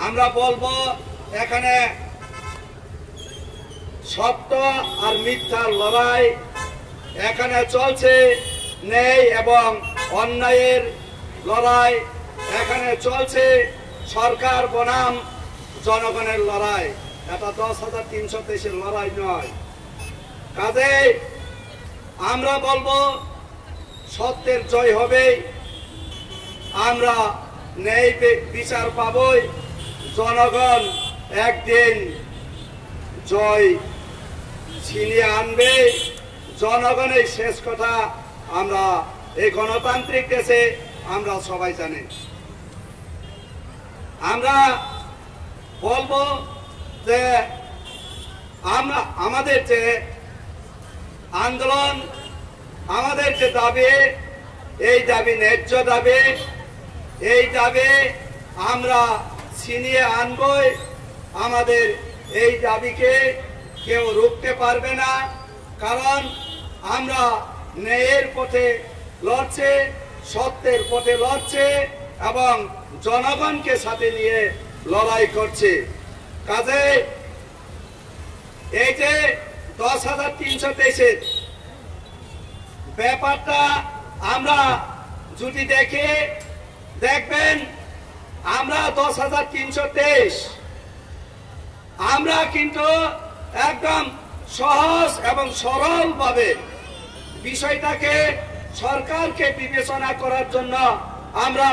আমরা বলবো এখানে সত্য আর মিথ্যার লড়াই এখানে চলছে, ন্যায় এবং অন্যায়ের লড়াই এখানে চলছে, সরকার বনাম জনগণের লড়াই। এটা 10,323 লড়াই নয়। কাজেই আমরা বলবো সত্যের জয় হবে, আমরা ন্যায় বিচার পাবই, জনগণ একদিন জয় ছিনিয়ে আনবে। জনগণের শেষ কথা আমরা এই গণতান্ত্রিক দেশে আমরা সবাই জানি। আমরা বলবো যে আমরা আমাদের যে আন্দোলন, আমাদের যে দাবি, এই দাবি ন্যায্য দাবি, এই দাবি আমরা ছিনিয়ে আনবই। আমাদের এই দাবিকে কেউ রুখতে পারবে না, কারণ আমরা ন্যায়ের পথে লড়ছে, সত্যের পথে লড়ছে এবং জনগণকে সাথে নিয়ে লড়াই করছে। কাজে এই যে 10,323 ব্যাপারটা আমরা যদি দেখবেন আমরা 10,323 আমরা কিন্তু একদম সহজ এবং সরল ভাবে বিষয়টাকে সরকারকে বিবেচনা করার জন্য আমরা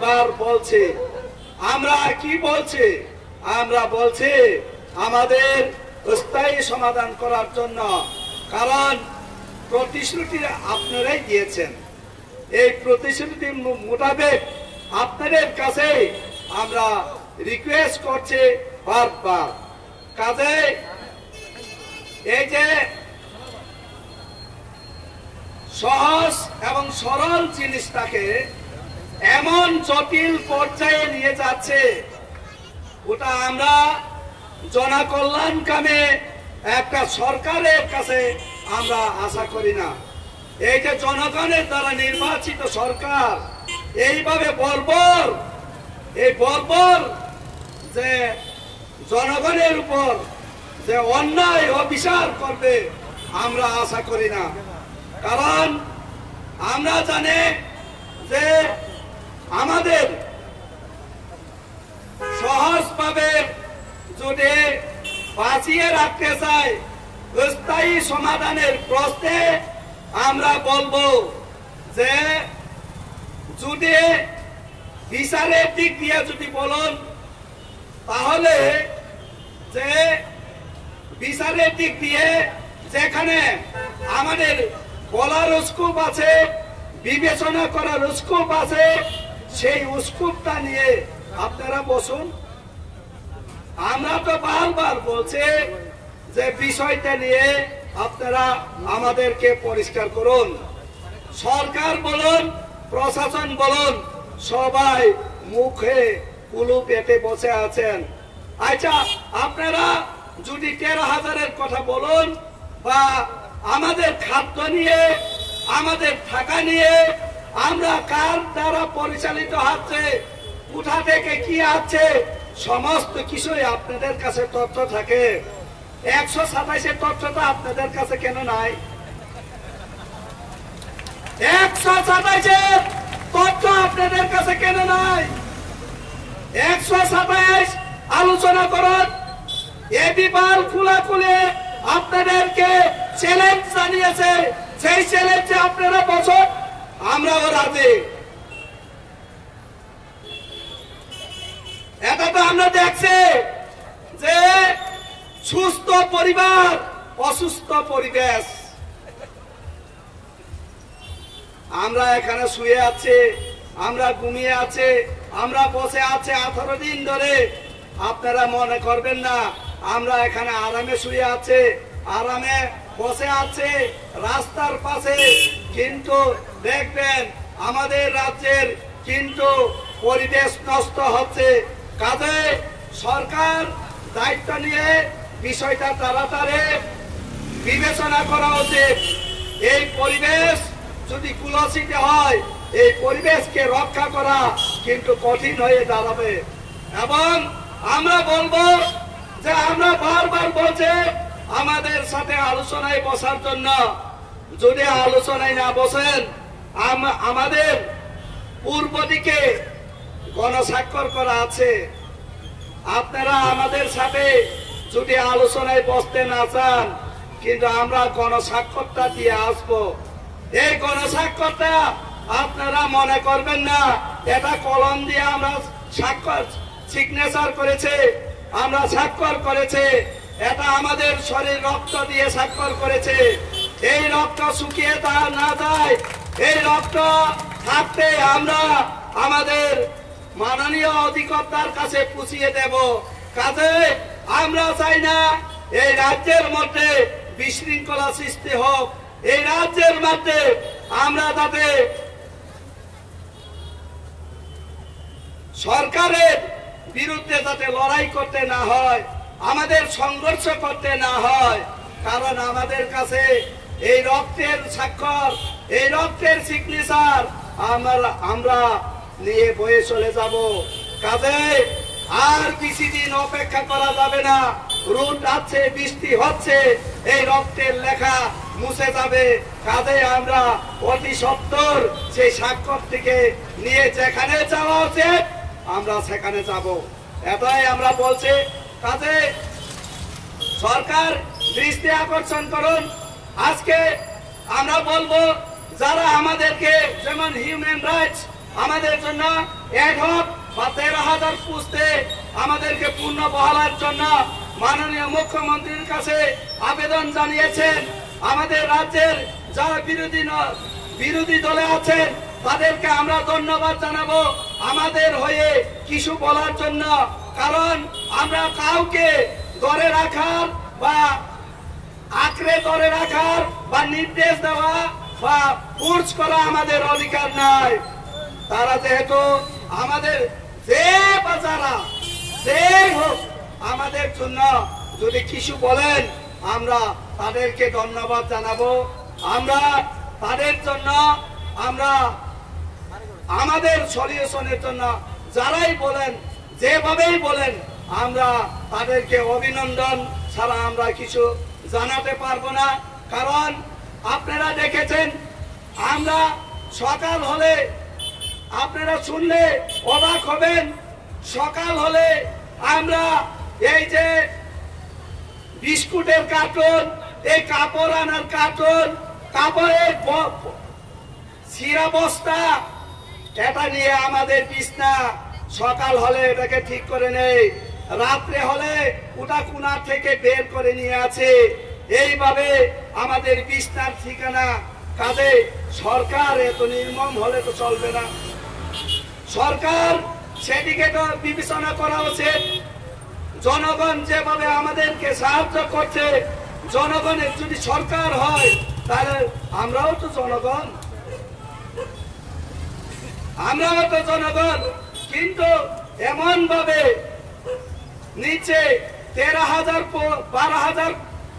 বার বলছি। আমরা কি বলছি? আমরা বলছি আমাদের স্থায়ী সমাধান করার জন্য, কারণ প্রতিশ্রুতি আপনারাই দিয়েছেন। এই প্রতিশ্রুতি মোতাবেক আপনাদের কাছে আমরা রিকোয়েস্ট করছি বারবার। কাজে এই যে সহজ এবং সরল জিনিসটাকে এমন জটিল পর্যায়ে নিয়ে যাচ্ছে, ওটা আমরা জনকল্যাণকামী একটা সরকারের কাছে আমরা আশা করি না। এই যে জনগণের দ্বারা নির্বাচিত সরকার এইভাবে বর্বর যে জনগণের উপর যে অন্যায় অবিচার করবে আমরা আশা করি না। কারণ আমরা জানি যে আমাদের সহজভাবে যদি বাঁচিয়ে রাখতে চাই স্থায়ী সমাধানের প্রশ্নে, আমরা বলবো যে যদি বিচারের দিক দিয়ে যদি বলুন, তাহলে যে বিচারের দিক দিয়ে যেখানে আমাদের বলার স্কোপ আছে, বিবেচনা করার স্কোপ আছে, সেই স্কোপটা নিয়ে আপনারা বসুন। আমরা তো বারবার বলছি যে বিষয়টা নিয়ে আপনারা আমাদেরকে পরিষ্কার করুন। সরকার বলুন, প্রশাসন বলুন, সবাই মুখে কুলু পেটে বসে আছেন। আচ্ছা, আপনারা যদি 13,000-এর কথা বলুন বা আমাদের খাদ্য নিয়ে, আমাদের থাকা নিয়ে, আমরা কার দ্বারা পরিচালিত হচ্ছে, কোথা থেকে কি আছে, সমস্ত কিছুই আপনাদের কাছে তথ্য থাকে। 127-এর তথ্যটা আপনাদের কাছে কেন নাই? 127-এর তথ্য আপনাদের কাছে কেন নাই? 127 আলোচনা করুন। এবি পাল খোলাখুলি আপনাদেরকে চ্যালেঞ্জ জানিয়েছে, সেই চ্যালেঞ্জে আপনারা বসুন, আমরাও রাজি। এটা তো আমরা দেখছি যে সুস্থ পরিবার, অসুস্থ পরিবেশ। আমরা এখানে শুয়ে আছি, আমরা ঘুমিয়ে আছি, আমরা বসে আছি 18 দিন ধরে। আপনারা মনে করবেন না আমরা এখানে আরামে শুয়ে আছি, আরামে বসে আছে রাস্তার পাশে, কিন্তু দেখবেন আমাদের রাজ্যের কিন্তু পরিবেশ নষ্ট হচ্ছে। কাজে সরকার দায়িত্ব নিয়ে বিষয়টা তাড়াতাড়ি বিবেচনা করা উচিত। এই পরিবেশ যদি কুলসিত হয়, এই পরিবেশকে রক্ষা করা কিন্তু কঠিন হয়ে দাঁড়াবে। এবং আমরা বলবো যে আমরা বারবার বলছে আমাদের সাথে আলোচনায় বসার জন্য। যদি আলোচনায় না বসেন, আমাদের পূর্ব দিকে গণস্বাক্ষর করা আছে, আপনারা আমাদের সাথে যদি আলোচনায় বসতে না চান, কিন্তু আমরা গণস্বাক্ষরটা দিয়ে আসবো। এই গণস্বাক্ষরটা আপনারা মনে করবেন না এটা কলম দিয়ে আমরা সিগনেচার করেছে, আমরা স্বাক্ষর করেছে, এটা আমাদের শরীর রক্ত দিয়ে স্বাক্ষর করেছে। এই রক্ত শুকিয়ে তা না যায়, এই রক্ত থাকতে আমরা আমাদের মাননীয় অধিকর্তার কাছে পুষিয়ে দেব। কাজে আমরা চাই না এই রাজ্যের মধ্যে বিশৃঙ্খলা সৃষ্টি হোক, এই রাজ্যের মধ্যে আমরা যাতে সরকারের বিরুদ্ধে যাতে লড়াই করতে না হয়, আমাদের সংঘর্ষ করতে না হয়। কারণ আমাদের কাছে এই রক্তের স্বাক্ষর, এই রক্তের সিগনেচার আমরা নিয়ে বয়ে চলে যাব। কাজে আর বেশি দিন অপেক্ষা করা যাবে না। রোদ আছে, বৃষ্টি হচ্ছে, এই রক্তের লেখা মুছে যাবে। কাজে আমরা অতি সত্বর সেই স্বাক্ষর থেকে নিয়ে যেখানে যাওয়া উচিত আমরা সেখানে যাব, এটাই আমরা বলছি। কাজে সরকার দৃষ্টি আকর্ষণ করুন। আজকে আমরা বলবো যারা আমাদেরকে, যেমন হিউম্যান রাইটস আমাদের জন্য অ্যাডহক বা 13,000 পুষতে আমাদেরকে পূর্ণ বহালের জন্য মাননীয় মুখ্যমন্ত্রীর কাছে আবেদন জানিয়েছেন। আমাদের রাজ্যের যারা বিরোধী দলে আছেন তাদেরকে আমরা ধন্যবাদ জানাবো আমাদের হয়ে কিছু বলার জন্য। কারণ আমরা কাউকে ধরে রাখার বা আঁকড়ে ধরে রাখার বা নির্দেশ দেওয়া বা ফোর্স করা আমাদের অধিকার নাই। তারা যেহেতু আমাদের যে বাজারা যে হোক আমাদের জন্য যদি কিছু বলেন আমরা তাদেরকে ধন্যবাদ জানাবো। আমরা তাদের জন্য আমরা আমাদের সলিউশনের জন্য যারাই বলেন, যেভাবেই বলেন, আমরা তাদেরকে অভিনন্দন ছাড়া আমরা কিছু জানাতে পারবো না। কারণ আপনারা দেখেছেন আমরা সকাল হলে, আপনারা শুনলে অবাক হবেন, সকাল হলে আমরা এই যে বিস্কুটের কার্টন, এই কাপড় আনার কার্টন, কাপড়ের সিরা বস্তা, এটা নিয়ে আমাদের বিছনা সকাল হলে এটাকে ঠিক করে নেই, রাত্রে হলে ওটা কোনা থেকে বের করে নিয়ে আছে। এইভাবে আমাদের বিছনার ঠিকানা। কাজে সরকার এত নির্মম হলে তো চলবে না। সরকার সেদিকে তো বিবেচনা করা উচিত। জনগণ যেভাবে আমাদেরকে সাহায্য করছে, জনগণের যদি সরকার হয় তাহলে আমরাও তো জনগণ, আমরাও তো জনগণ। কিন্তু এমন ভাবে নিচে 13,000 12,000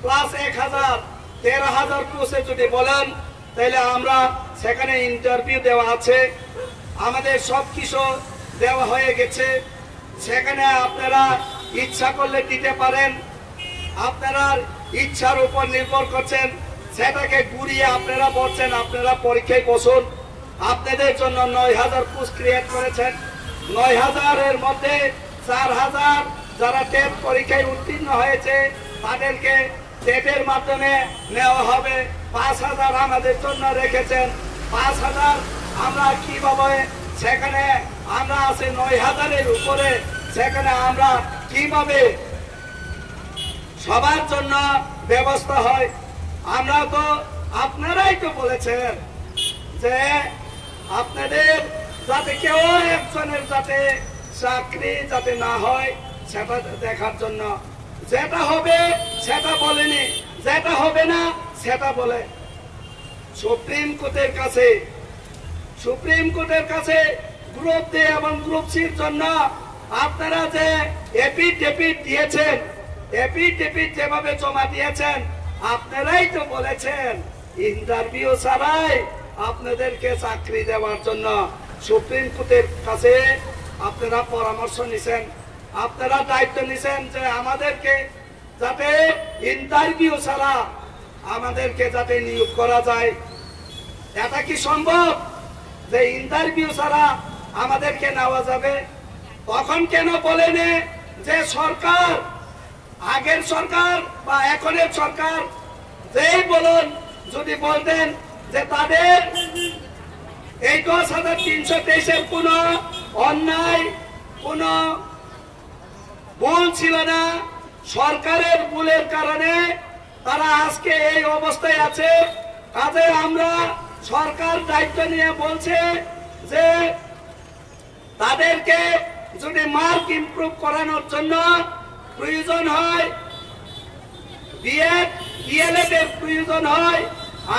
প্লাস 1,000 13,000 পোস্টে যদি বলেন তাহলে আমরা সেখানে ইন্টারভিউ দেওয়া আছে, আমাদের সবকিছু দেওয়া হয়ে গেছে। সেখানে আপনারা ইচ্ছা করলে দিতে পারেন, আপনারা ইচ্ছার উপর নির্ভর করছেন। সেটাকে ঘুরিয়ে আপনারা বলছেন আপনারা পরীক্ষায় বসুন। আপনাদের জন্য 9,000 পোস্ট ক্রিয়েট করেছেন। 9,000 এর মধ্যে 4,000 যারা টেট পরীক্ষায় উত্তীর্ণ হয়েছে তাদেরকে টেটের মাধ্যমে নেওয়া হবে। 5,000 আমাদের জন্য রেখেছেন। 5,000 আমরা কিভাবে সেখানে আমরা আছে 9,000 এর উপরে, সেখানে আমরা কিভাবে সবার জন্য ব্যবস্থা হয়। আমরা তো আপনারাই তো বলেছেন যে আপনাদের যাতে কেউ একজনের যাতে চাকরি যাতে না হয় সেটা দেখার জন্য। যেটা হবে সেটা বলেনি, যেটা হবে না সেটা বলে। সুপ্রিম কোর্টের কাছে গ্রুপ ডি এবং গ্রুপ সির জন্য আপনারা যে এপিডেভিট দিয়েছেন, এপিডেভিট যেভাবে জমা দিয়েছেন, আপনারাই তো বলেছেন ইন্টারভিউ ছাড়াই আপনাদেরকে চাকরি দেওয়ার জন্য সুপ্রিম কোর্টের কাছে আপনারা পরামর্শ নিছেন। আপনারা দায়িত্ব নিছেন যে আমাদেরকে যাতে ইন্টারভিউ ছাড়া আমাদেরকে যাতে নিয়োগ করা যায়। এটা কি সম্ভব যে ইন্টারভিউ ছাড়া আমাদেরকে নেওয়া যাবে? তখন কেন বলেন যে সরকার, আগের সরকার বা এখনের সরকার যেই বলুন, যদি বলতেন যে তাদের এই 10,323-এর কোন অন্যায়, কোন ভুল ছিল না, সরকারের ভুলের কারণে তারা আজকে এই অবস্থায় আছে। কাজে আমরা সরকার দায়িত্ব নিয়ে বলছে যে তাদেরকে যদি মার্ক ইমপ্রুভ করানোর জন্য প্রয়োজন হয়, বিএড ডিএলএড এর প্রয়োজন হয়,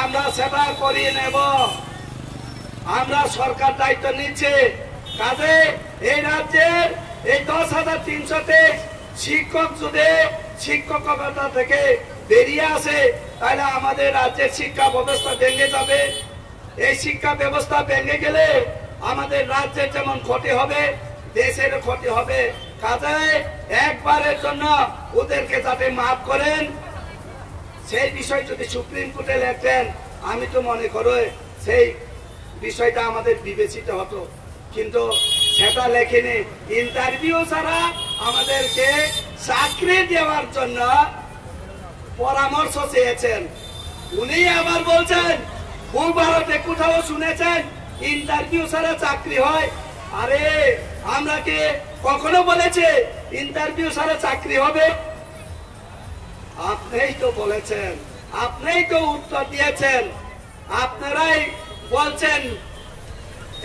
আমরা সেটা করিয়ে নেব। আমরা সরকার দায়িত্ব নিচ্ছে। কাজে এই রাজ্যের এই 10,323 শিক্ষক যদি শিক্ষকতা থেকে বেরিয়ে আসে, তাহলে আমাদের রাজ্যের শিক্ষা ব্যবস্থা ভেঙে যাবে। এই শিক্ষা ব্যবস্থা ভেঙে গেলে আমাদের রাজ্যের যেমন ক্ষতি হবে, দেশের ক্ষতি হবে। কাজে একবারের জন্য ওদেরকে যাতে মাফ করেন, সেই বিষয় যদি সুপ্রিম কোর্টে লেখেন, আমি তো মনে করি সেই বিষয়টা আমাদের বিবেচিত হতো, কিন্তু সেটা লেখেনি। ইন্টারভিউ ছাড়া আমাদেরকে চাকরি দেওয়ার জন্য পরামর্শ চেয়েছেন। উনি আবার বলছেন, ভারতে কোথাও শুনেছেন ইন্টারভিউ ছাড়া চাকরি হয়? আরে আমরা কি কখনো বলেছে ইন্টারভিউ ছাড়া চাকরি হবে? আপনিই তো বলেছেন, আপনিই তো উত্তর দিয়েছেন। আপনারাই বলছেন,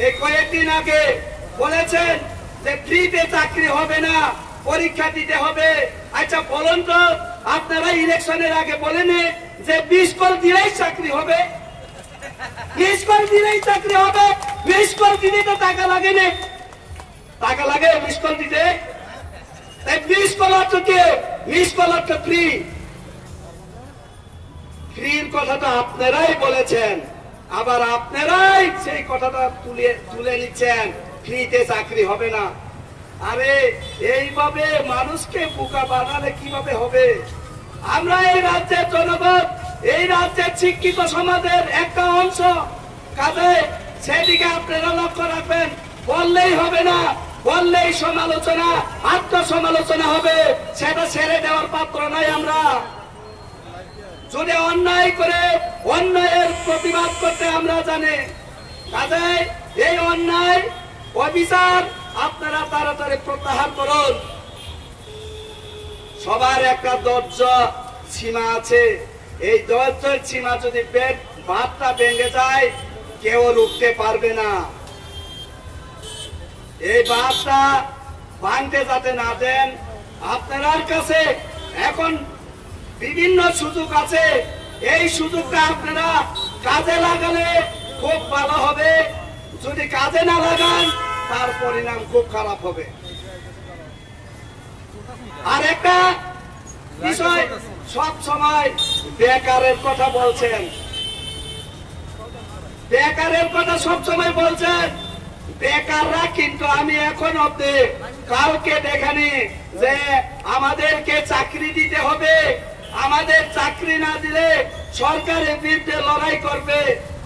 এই কয়েকদিন আগে বলেছেন যে ফ্রিতে চাকরি হবে না, পরীক্ষা দিতে হবে। আচ্ছা বলুন তো, আপনারা ইলেকশনের আগে বলেন যে 20 কল দিলেই চাকরি হবে? 20 কল দিলেই চাকরি হবে? 20 কল দিলে তো টাকা লাগে না? টাকা লাগে 20 কল দিতে? 20 কল অর্থ কি? 20 কল অর্থ ফ্রি। ফ্রির কথাটা আপনারাই বলেছেন, আবার আপনারাই সেই কথাটা তুলে নিচ্ছেন, ফ্রিতে চাকরি হবে না। আরে এইভাবে মানুষকে বোকা বানালে কিভাবে হবে? আমরা এই রাজ্যের জনগণ, এই রাজ্যের শিক্ষিত সমাজের একটা অংশ। কাজে সেদিকে আপনারা লক্ষ্য রাখবেন। বললেই হবে না, বললেই সমালোচনা, আত্মসমালোচনা হবে, সেটা ছেড়ে দেওয়ার পাত্র নয় আমরা। যদি অন্যায় করে অন্যায়ের প্রতিবাদ করতে আমরা জানি, কাজে এই অন্যায় অবিচার আপনারা তাড়াতাড়ি প্রত্যাহার করুন। সবার একটা ধৈর্য সীমা আছে। এই ধৈর্যের সীমা যদি বাঁধটা ভেঙে যায়, কেউ রুখতে পারবে না। এই বাঁধটা ভাঙতে যাতে না দেন। আপনার কাছে এখন বিভিন্ন সুযোগ আছে, এই সুযোগটা আপনারা কাজে লাগালে খুব ভালো হবে। যদি কাজে না লাগান, তার পরিণাম খুব খারাপ হবে। আর একটা বিষয়, সব সময় বেকারের কথা বলছেন, বেকারের কথা সব সময় বলছেন। বেকাররা কিন্তু আমি এখন অব্দি কাউকে দেখিনি যে আমাদেরকে চাকরি দিতে হবে, আমাদের চাকরি না দিলে সরকারের বিরুদ্ধে লড়াই করবে।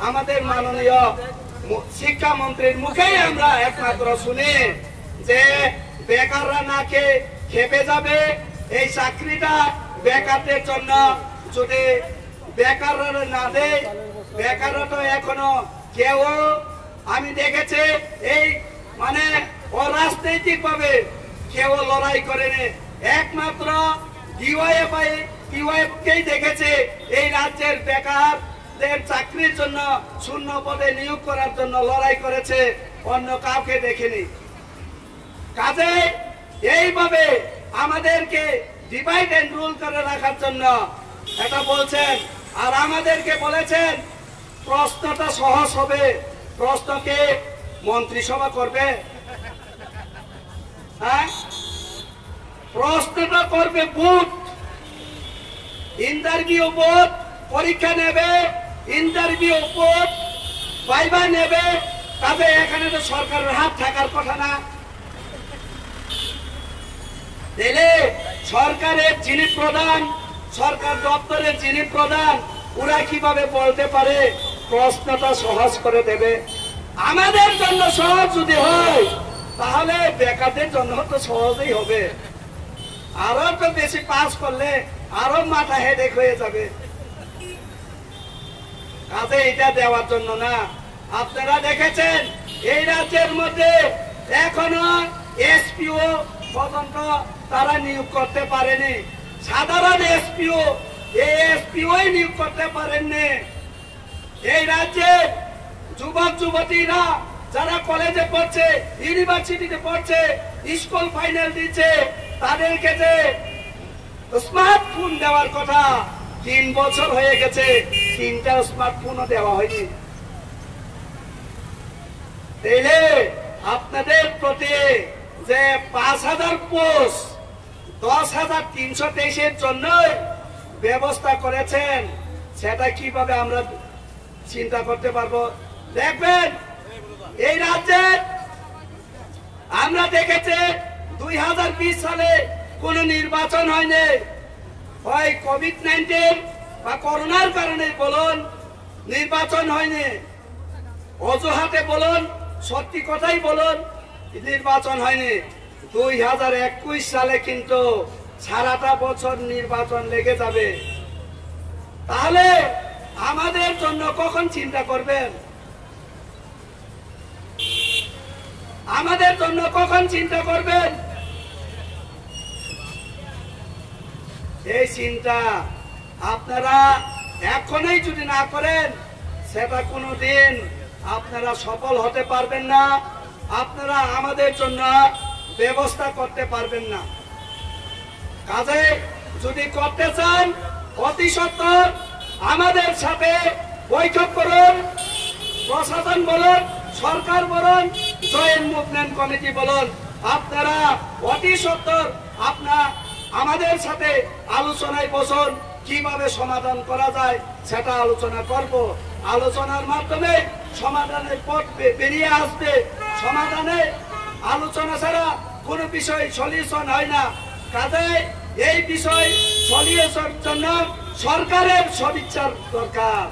আমাদের মাননীয় শিক্ষামন্ত্রীর মুখেই আমরা একমাত্র শুনি যে বেকাররা না খেপে যাবে। এই চাকরিটা বেকারদের জন্য যদি বেকাররা না দেয়, বেকাররা তো এখনো কেউ আমি দেখেছি এই মানে অরাজনৈতিক ভাবে কেউ লড়াই করেনি। একমাত্র ডিওয়াইএফকেই দেখেছে এই রাজ্যের বেকারদের চাকরির জন্য শূন্য পদে নিয়োগ করার জন্য লড়াই করেছে, অন্য কাউকে দেখেনি। কাজে এইভাবে আমাদেরকে ডিভাইড এন্ড রুল করে রাখার জন্য এটা বলছেন। আর আমাদেরকে বলেছেন প্রশ্নটা সহজ হবে। প্রশ্নকে মন্ত্রিসভা করবে? হ্যাঁ, প্রশ্নটা করবে বুথ, ইন্টারভিউ বুথ, পরীক্ষা নেবে, ইন্টারভিউ বুথ, ভাইভা নেবে। কাজে এখানে তো সরকারের হাত থাকার কথা না। সরকারের যিনি প্রধান, সরকার দপ্তরের যিনি প্রধান, ওরা কিভাবে বলতে পারে প্রশ্নটা সহজ করে দেবে? আমাদের জন্য সহজ যদি হয় তাহলে বেকারদের জন্য তো সহজই হবে। আরো তো বেশি পাস করলে আরো মাথা হেডেক হয়ে যাবে। কাজে এটা দেওয়ার জন্য না। আপনারা দেখেছেন এই রাজ্যের মধ্যে এখনো এসপিও পর্যন্ত তারা নিয়োগ করতে পারেনি। সাধারণ এসপিও নিয়োগ করতে পারেননি। এই রাজ্যে যুবক যুবতীরা যারা কলেজে পড়ছে, ইউনিভার্সিটিতে পড়ছে, স্কুল ফাইনাল দিচ্ছে, তাদেরকে যে স্মার্টফোন দেওয়ার কথা 3 বছর হয়ে গেছে, 3টা স্মার্টফোনও দেওয়া হয়নি। তাইলে আপনাদের প্রতি যে 5,000 পোস্ট 10,323-এর জন্য ব্যবস্থা করেছেন, সেটা কিভাবে আমরা চিন্তা করতে পারবো? দেখবেন এই রাজ্যে আমরা দেখেছি 2020 সালে কোন নির্বাচন হয়নি। হয় কোভিড-19 বা করোনার কারণে বলুন নির্বাচন হয়নি, অজুহাতে বলুন, সত্যি কথাই বলুন নির্বাচন হয়নি। 2021 সালে কিন্তু সারাটা বছর নির্বাচন লেগে যাবে। তাহলে আমাদের জন্য কখন চিন্তা করবেন? আমাদের জন্য কখন চিন্তা করবেন? এই চিন্তা আপনারা এখনই যদি না করেন, সেটা কোনোদিন আপনারা সফল হতে পারবেন না। আপনারা আমাদের জন্য ব্যবস্থা করতে পারবেন না। কাজে যদি করতে চান, অতি সত্বর আমাদের সাথে বৈঠক করুন। প্রশাসন বলুন, সরকার বলুন, জয়েন্ট মুভমেন্ট কমিটি বলুন, আপনারা অতি সত্বর আমাদের সাথে আলোচনায় বসুন। কিভাবে সমাধান করা যায় সেটা আলোচনা করব। আলোচনার মাধ্যমে সমাধানের পথ বেরিয়ে আসবে। সমাধানে আলোচনা ছাড়া কোনো বিষয় সলিউশন হয় না। কাজে এই বিষয় সলিউশনের জন্য সরকারের সদিচ্ছার দরকার।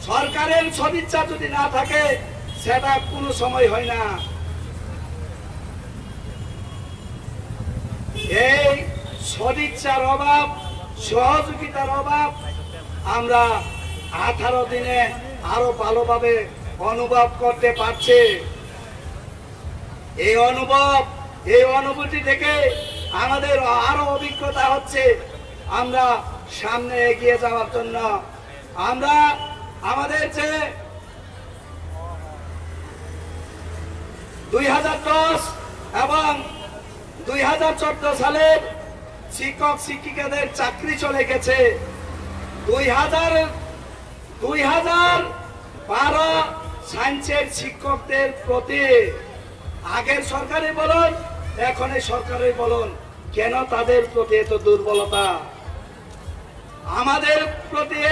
সরকারের সদিচ্ছা যদি না থাকে, সেটা কোনো সময় হয় না। এই সদিচ্ছার অভাব, সহযোগিতার অভাব আমরা 18 দিনে আরো ভালোভাবে অনুভব করতে পারছি। এই অনুভূতি থেকে আমাদের আরো অভিজ্ঞতা হচ্ছে আমরা সামনে এগিয়ে যাওয়ার জন্য। আমরা আমাদের যে 2010 এবং 2014 সালের শিক্ষক শিক্ষিকাদের চাকরি চলে গেছে। 2012 সায়েন্সের শিক্ষকদের প্রতি আগের সরকারে বলুন, এখন এই সরকারে বলুন, কেন তাদের প্রতি এত দুর্বলতা? আমাদের প্রতি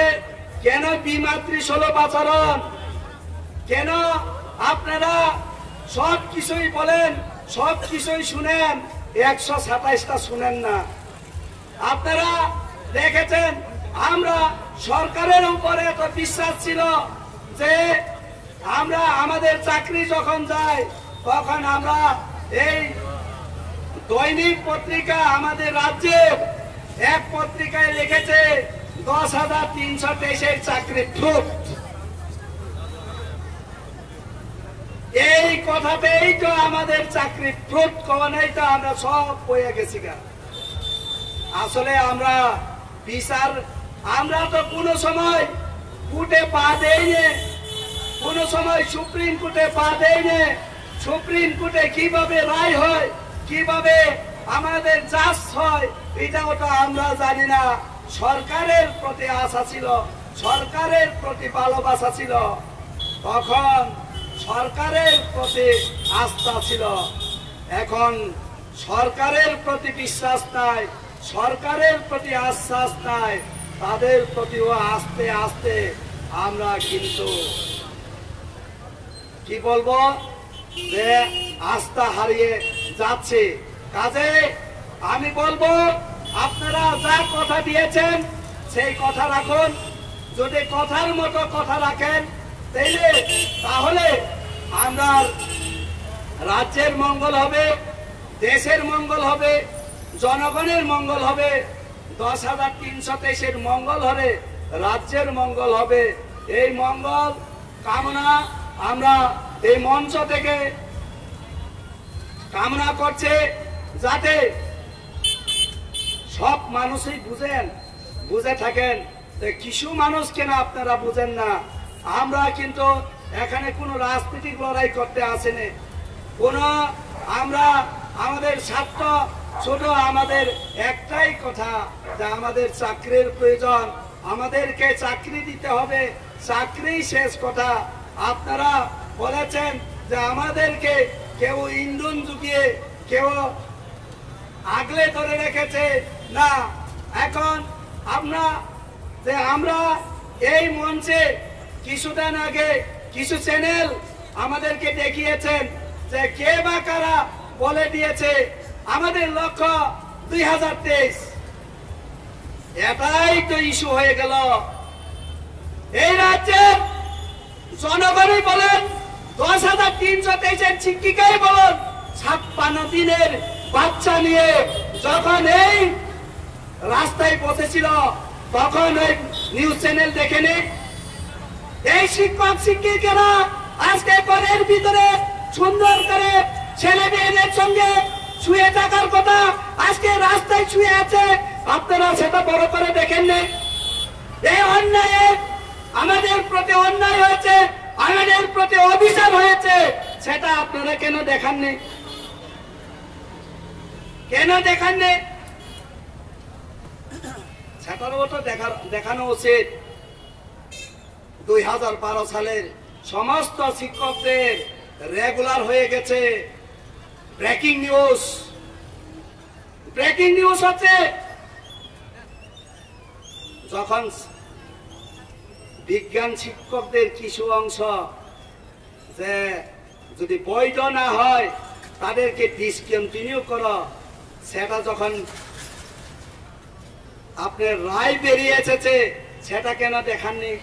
কেন বিমাতৃসুলভ আচরণ? কেন আপনারা সব কিছুই বলেন, সব কিছুই শুনেন, 127টা শুনেন না? আপনারা দেখেছেন আমরা সরকারের উপরে এত বিশ্বাস ছিল যে আমরা আমাদের চাকরি যখন যায় তখন আমরা এই দৈনিক পত্রিকা আমাদের রাজ্যে এক পত্রিকায় লিখেছে 10,323-এর চাকরি ফ্রুট। এই কথাতেই তো আমাদের চাকরি ফ্রুট কমানেই তো আমরা সব বয়ে গেছি। আসলে আমরা বিচার, আমরা তো কোনো সময় কোর্টে পা দেইনি, কোনো সময় সুপ্রিম কোর্টে পা দেইনি। সুপ্রিম কোর্টে কিভাবে রায় হয়, কিভাবে আমাদের জাজ হয়, এটাও তো আমরা জানি না। সরকারের প্রতি আশা ছিল, সরকারের প্রতি ভালোবাসা ছিল, তখন সরকারের প্রতি আস্থা ছিল। এখন সরকারের প্রতি বিশ্বাস নাই, সরকারের প্রতি আশ্বাস নাই, তাদের প্রতিও আস্তে আস্তে আমরা কিন্তু কি বলবো যে আস্থা হারিয়ে যাচ্ছে। কাজে আমি বলবো আপনারা যা কথা দিয়েছেন সেই কথা রাখুন। যদি কথার মতো কথা রাখেন তাহলে আমরা রাজ্যের মঙ্গল হবে, দেশের মঙ্গল হবে, জনগণের মঙ্গল হবে, 10,323-এর মঙ্গল হবে, রাজ্যের মঙ্গল হবে। এই মঙ্গল কামনা আমরা এই মঞ্চ থেকে কামনা করছে, যাতে সব মানুষই বুঝে থাকেন। কিছু মানুষ কেন আপনারা বুঝেন না? আমরা কিন্তু এখানে কোনো রাজনৈতিক লড়াই করতে আসেনি। আমরা আমাদের স্বার্থ ছোট, আমাদের একটাই কথা যে আমাদের চাকরির প্রয়োজন, আমাদেরকে চাকরি দিতে হবে, চাকরি শেষ কথা। আপনারা বলেছেন যে আমাদেরকে কেউ ইন্ধন জুগিয়ে কেউ আগলে ধরে রেখেছে না। এখন আমরা এই মঞ্চে কিছুদিন আগে কিছু চ্যানেল আমাদেরকে দেখিয়েছেন যে কে বা কারা বলে দিয়েছে আমাদের লক্ষ্য 2023। এটাই তো ইস্যু হয়ে গেল। এই রাজ্যের জনগণই বলেন, 10,323-এর শিক্ষিকাই বলেন, 56 দিনের বাচ্চা নিয়ে যখন এই রাস্তায় বসেছিল তখন ওই নিউজ চ্যানেল দেখেনি। এই শিক্ষক শিক্ষিকারা আজকে ঘরের ভিতরে সুন্দর করে ছেলে মেয়েদের সঙ্গে শুয়ে থাকার কথা, আজকে রাস্তায় শুয়ে আছে। আপনারা সেটা বড় করে দেখেননি। এই অন্যায়ে আমাদের প্রতি অন্যায় হয়েছে, আমাদের প্রতি অবিচার হয়েছে, সেটা আপনারা কেন দেখাননি? কেন দেখাননি? সেটারও তো দেখানো উচিত। 2012 সালের সমস্ত শিক্ষকদের রেগুলার হয়ে গেছে। ব্রেকিং নিউজ হচ্ছে যখন বিজ্ঞান শিক্ষকদের কিছু অংশ যে যদি বৈধ না হয় তাদেরকে ডিসকন্টিনিউ করো, সেটা যখন আপনার রায় বেরিয়ে এসেছে সেটা কেন দেখাননি?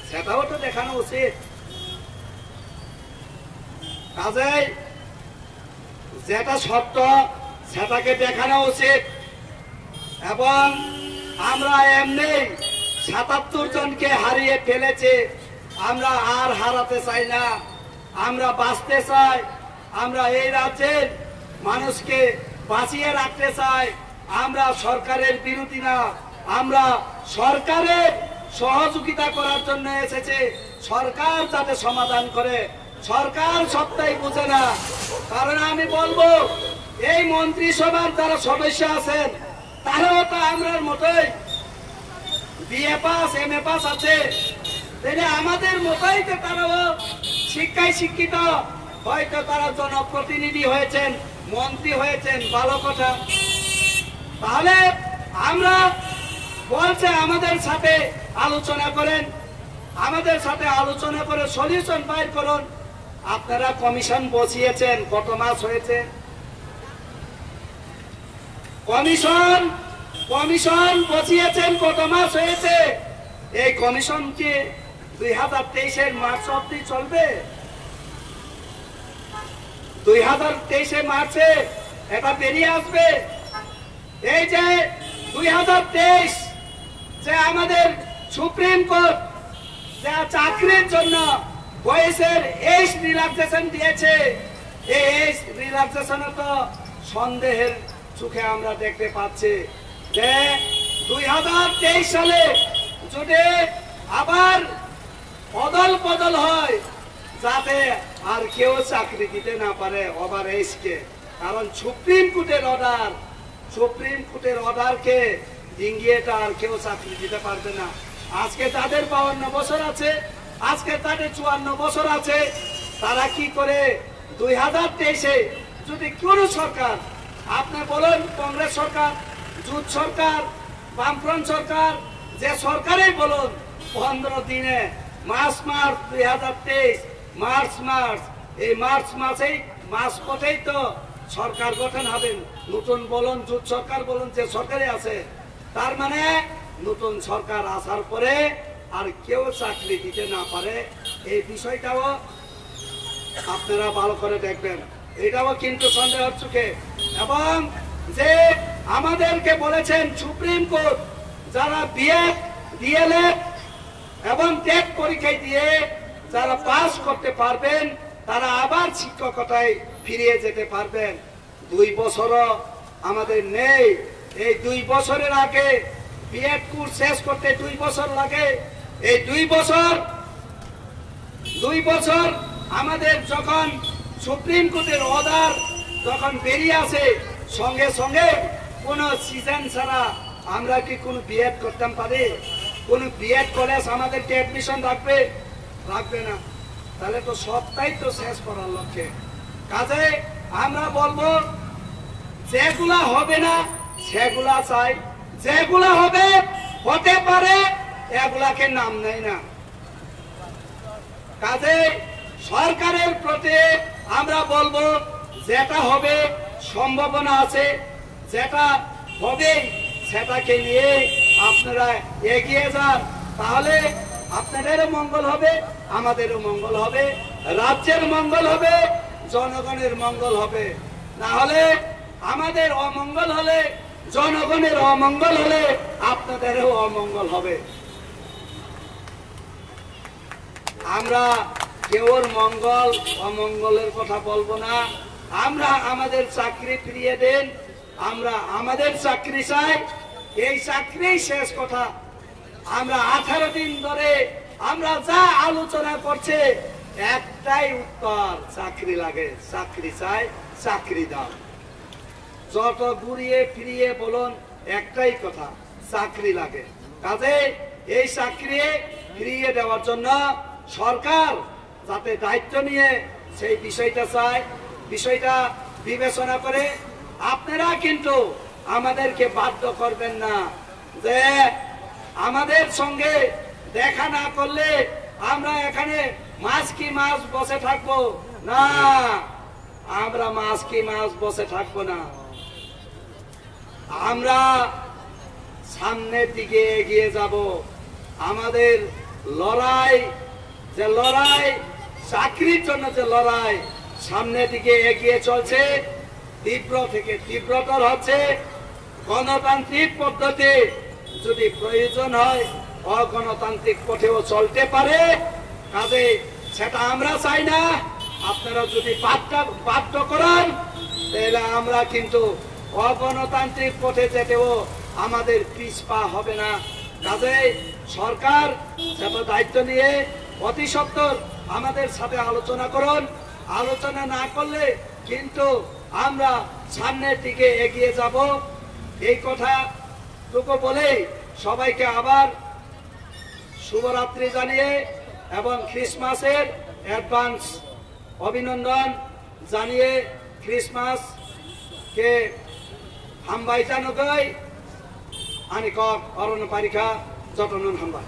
সেটাও তো দেখানো উচিত। কাজেই যেটা সত্য সেটাকে দেখানো উচিত। এবং আমরা এমনি 77 জনকে হারিয়ে ফেলেছে, আমরা আর হারাতে চাই না। আমরা বাঁচতে চাই, আমরা এই রাজ্যের মানুষকে বাঁচিয়ে রাখতে চাই। আমরা সরকারের বিরোধী না, আমরা সরকারের সহযোগিতা করার জন্য এসেছে। সরকার যাতে সমাধান করে, সরকার সবটাই বুঝে না। কারণ আমি বলবো এই মন্ত্রিসভার যারা সদস্য আছেন তারাও তো আমরার মতোই বিএ পাস এমএ পাস আছে, আমাদের মতোই তো তারাও শিক্ষায় শিক্ষিত। হয়তো তারা জনপ্রতিনিধি হয়েছেন, মন্ত্রী হয়েছেন, ভালো কথা। তাহলে আমরা বলছে আমাদের সাথে আলোচনা করেন, আমাদের সাথে আলোচনা করে সলিউশন বাইর করুন। আপনারা কমিশন বসিয়েছেন, কত মাস হয়েছে? কমিশন বসিয়েছেন, কত মাস হয়েছে? এই কমিশন কি 2023-এর মার্চ অবধি চলবে? 2023-এর মার্চে এটা বেরিয়ে আসবে। এই যে 2023 যে আমাদের সুপ্রিম কোর্ট যে চাকরির জন্য বয়সের এজ রিল্যাক্সেশন দিয়েছে, এই এজ রিল্যাক্সেশন তো সন্দেহের চোখে আমরা দেখতে পাচ্ছি যে 2023 সালে যদি আবার অদল বদল হয়, যাতে আর কেউ চাকরি দিতে না পারে ওভার এজকে। কারণ সুপ্রিম কোর্টের অর্ডারকে ডিঙ্গিয়ে আর কেউ চাকরি দিতে পারবে না। আজকে তাদের 52 বছর আছে, আজকে তাদের 54 বছর আছে। তারা কি করে 2023-এ যদি কোন সরকার, আপনি বলেন কংগ্রেস সরকার, জোট সরকার, বামফ্রন্ট সরকার, যে সরকারই বলুন, 15 দিনে মার্চ 2023 মার্চ এই মার্চ মাসেই তো সরকার গঠন হবেন, নতুন বলুন জোট সরকার বলুন যে সরকারে আছে, তার মানে নতুন সরকার আসার পরে আর কেউ চাকরি দিতে না পারে, এই বিষয়টাও আপনারা ভালো করে দেখবেন। এটাও কিন্তু সন্দেহের চোখে। এবং যে আমাদেরকে বলেছেন সুপ্রিম কোর্ট, যারা বিএড ডিএলএড এবং টেট পরীক্ষায় দিয়ে যারা পাস করতে পারবেন তারা আবার শিক্ষকতায় ফিরে যেতে পারবেন। 2 বছরও আমাদের নেই। এই 2 বছরের আগে বিএড কোর্স শেষ করতে 2 বছর লাগে। এই 2 বছর আমাদের যখন সুপ্রিম কোর্টের অর্ডার যখন বেরিয়ে আসে, সঙ্গে সঙ্গে কোন সিজন ছাড়া আমরা কি কোনো বিএড করতে পারি? কোন বিএড কলেজ আমাদেরকে অ্যাডমিশন রাখবে না। তাহলে তো সবটাই তো শেষ করার লক্ষ্যে। কাজে আমরা বলবো যেগুলা হবে না সেগুলা চাই, যেগুলা হবে হতে পারে এগুলাকে নাম নেই না। কাজে সরকারের প্রতি আমরা বলবো যেটা হবে সম্ভাবনা আছে, যেটা হবে সেটাকে নিয়ে আপনারা এগিয়ে যান। তাহলে আপনাদেরও মঙ্গল হবে, আমাদেরও মঙ্গল হবে, রাজ্যের মঙ্গল হবে, জনগণের মঙ্গল হবে। না হলে আমাদের অমঙ্গল হলে, জনগণের অমঙ্গল হলে আপনাদেরও অমঙ্গল হবে। আমরা কেউর মঙ্গল অমঙ্গলের কথা বলবো না। আমরা আমাদের চাকরি ফিরিয়ে দেন, আমরা আমাদের চাকরি চাই, এই চাকরি শেষ কথা। আমরা 18 দিন ধরে আমরা যা আলোচনা করছে একটাই উত্তর, চাকরি লাগে, চাকরি চাই, চাকরি দাও। যত ঘুরিয়ে ফিরিয়ে বলুন একটাই কথা, চাকরি লাগে। কাজে এই চাকরি ফিরিয়ে দেওয়ার জন্য সরকার যাতে দায়িত্ব নিয়ে সেই বিষয়টা চায়, বিষয়টা বিবেচনা করে। আপনারা কিন্তু আমাদেরকে বাধ্য করবেন না যে আমাদের সঙ্গে দেখা না করলে আমরা এখানে মাস কি মাস বসে থাকবো না। আমরা মাস কি মাস বসে থাকবো না। আমরা সামনের দিকে এগিয়ে যাব। আমাদের লড়াই, যে লড়াই, চাকরির জন্য যে লড়াই সামনের দিকে এগিয়ে চলছে, তীব্র থেকে তীব্রতর হচ্ছে। গণতান্ত্রিক পদ্ধতি যদি প্রয়োজন হয় অগণতান্ত্রিক পথেও চলতে পারে। কাজে সেটা আমরা চাই না। আপনারা যদি বাধ্য করেন তাহলে আমরা কিন্তু অগণতান্ত্রিক পথে যেতেও আমাদের পিছপা হবে না। কাজে সরকার সেটা দায়িত্ব নিয়ে অতি সত্বর আমাদের সাথে আলোচনা করুন। আলোচনা না করলে কিন্তু আমরা সামনের দিকে এগিয়ে যাব। এই কথাটুকু বলে সবাইকে আবার শুভরাত্রি জানিয়ে এবং ক্রিসমাসের অ্যাডভান্স অভিনন্দন জানিয়ে ক্রিসমাসকে হামবাই জানগৈ আনি কক অরণ্য পারিখা যতনন হামবাই।